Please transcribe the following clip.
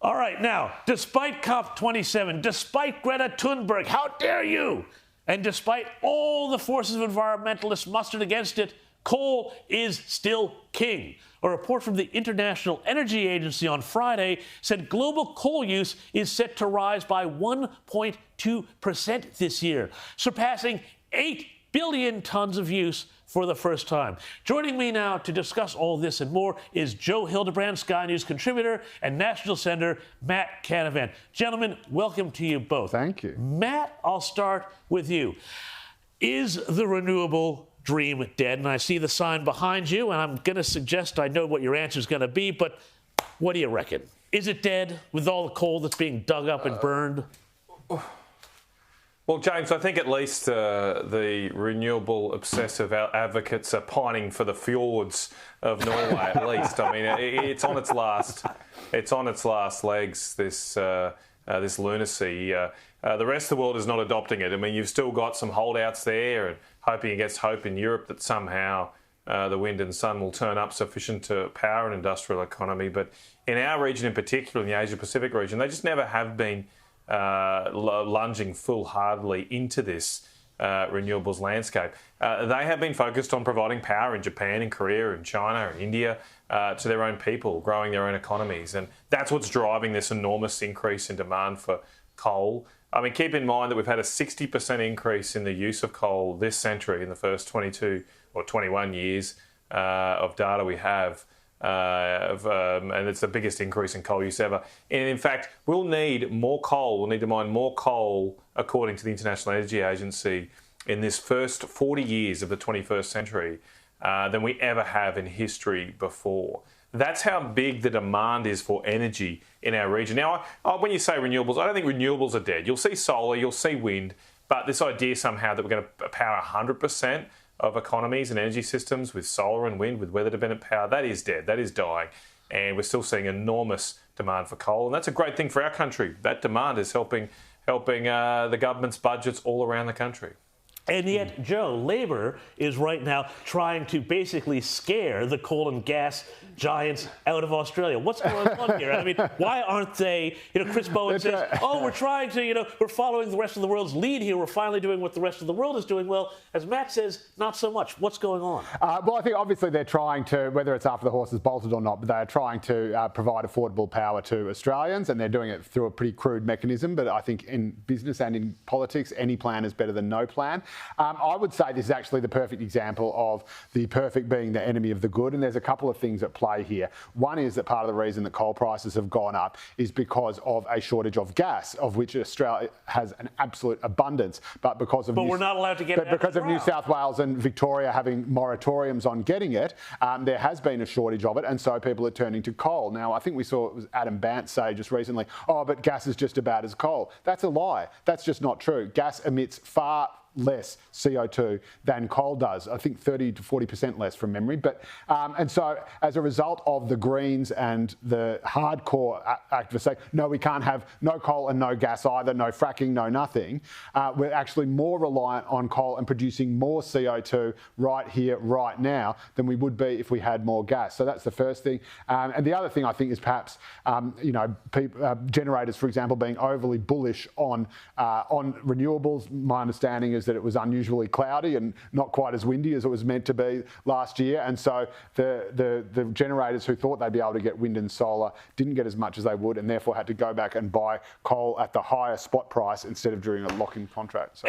All right, now, despite COP27, despite Greta Thunberg, how dare you? And despite all the forces of environmentalists mustered against it, coal is still king. A report from the International Energy Agency on Friday said global coal use is set to rise by 1.2% this year, surpassing 8 billion tons of use for the first time. Joining me now to discuss all this and more is Joe Hildebrand, Sky News contributor, and National Senator Matt Canavan. Gentlemen, welcome to you both. Thank you. Matt, I'll start with you. Is the renewable dream dead? And I see the sign behind you, and I'm going to suggest I know what your answer is going to be, but what do you reckon? Is it dead with all the coal that's being dug up and burned? Well, James, I think at least the renewable obsessive advocates are pining for the fjords of Norway. At least, I mean, it's on its last legs. This lunacy. The rest of the world is not adopting it. I mean, you've still got some holdouts there, and hoping against hope in Europe that somehow the wind and sun will turn up sufficient to power an industrial economy. But in our region, in particular, in the Asia Pacific region, they just never have been lunging foolhardily into this renewables landscape. They have been focused on providing power in Japan and Korea and China and India to their own people, growing their own economies. And that's what's driving this enormous increase in demand for coal. I mean, keep in mind that we've had a 60% increase in the use of coal this century in the first 22 or 21 years of data we have. And it's the biggest increase in coal use ever. And in fact, we'll need more coal. We'll need to mine more coal, according to the International Energy Agency, in this first 40 years of the 21st century than we ever have in history before. That's how big the demand is for energy in our region. Now, when you say renewables, I don't think renewables are dead. You'll see solar, you'll see wind, but this idea somehow that we're going to power 100% of economies and energy systems with solar and wind, with weather-dependent power, that is dead, that is dying. And we're still seeing enormous demand for coal. And that's a great thing for our country. That demand is helping the government's budgets all around the country. And yet, Joe, Labour is right now trying to basically scare the coal and gas giants out of Australia. What's going on here? I mean, why aren't they, Chris Bowen says, we're trying to, we're following the rest of the world's lead here. We're finally doing what the rest of the world is doing. Well, as Matt says, not so much. What's going on? Well, I think obviously they're trying to, whether it's after the horse is bolted or not, but they're trying to provide affordable power to Australians, and they're doing it through a pretty crude mechanism. But I think in business and in politics, any plan is better than no plan. I would say this is actually the perfect example of the perfect being the enemy of the good, and there's a couple of things at play here. One is that part of the reason that coal prices have gone up is because of a shortage of gas, of which Australia has an absolute abundance, but because of we're not allowed to get it because of New South Wales and Victoria having moratoriums on getting it, there has been a shortage of it, and so people are turning to coal. Now, I think we saw it was Adam Bant say just recently, but gas is just about as coal. That's a lie. That's just not true. Gas emits far less CO2 than coal does. I think 30 to 40% less from memory. But and so as a result of the Greens and the hardcore activists saying, no, we can't have no coal and no gas either, no fracking, no nothing, we're actually more reliant on coal and producing more CO2 right here, right now, than we would be if we had more gas. So that's the first thing. And the other thing I think is perhaps, generators, for example, being overly bullish on renewables. My understanding is that it was unusually cloudy and not quite as windy as it was meant to be last year, and so the generators who thought they'd be able to get wind and solar didn't get as much as they would, and therefore had to go back and buy coal at the higher spot price instead of during a lock-in contract. So.